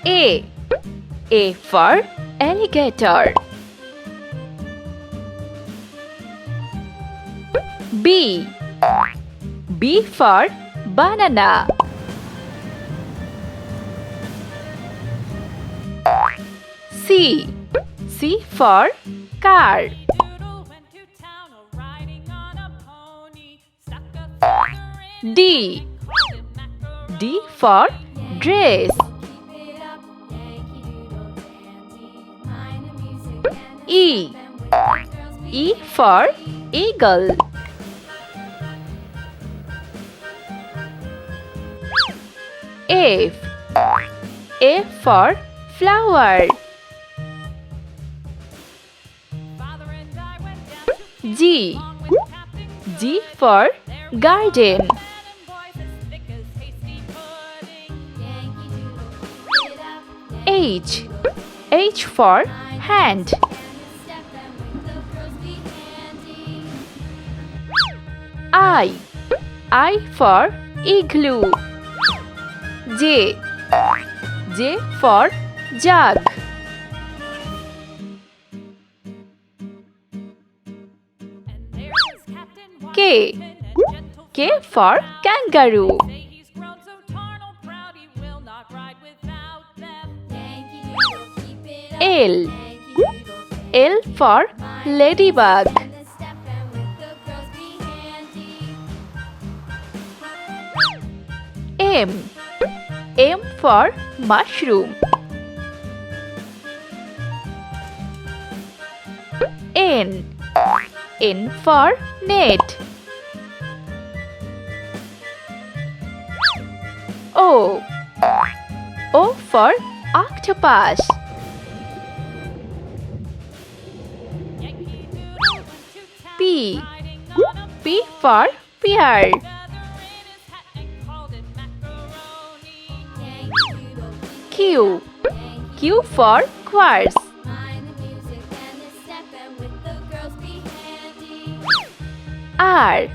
A. A for alligator. B. B for banana. C. C for car. D. D for dress. E. E for eagle. F. F for flower. G. G for garden. H. H for hand. I. I for igloo. J. J for jug. K. K for kangaroo. L. L for ladybug. M. M for mushroom. N. N for net. O. O for octopus. P. P for pear. Q. Q for quartz. R.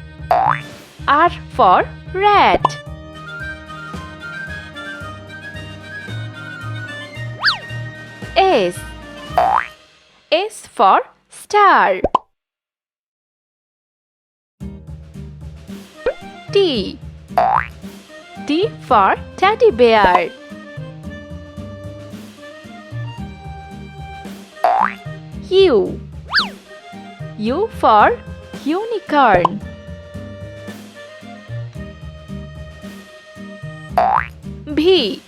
R for rat. S. S for star. T. T for teddy bear. U. U for unicorn. V.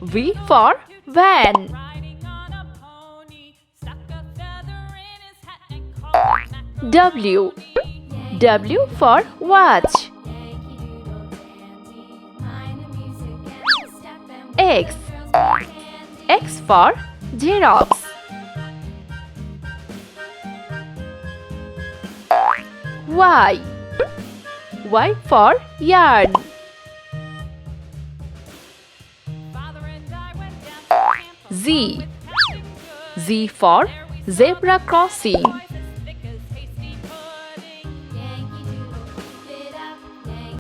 V for van. W. W for watch. X. X for Xerox. Y. Y for yarn. Z. Z for zebra crossing.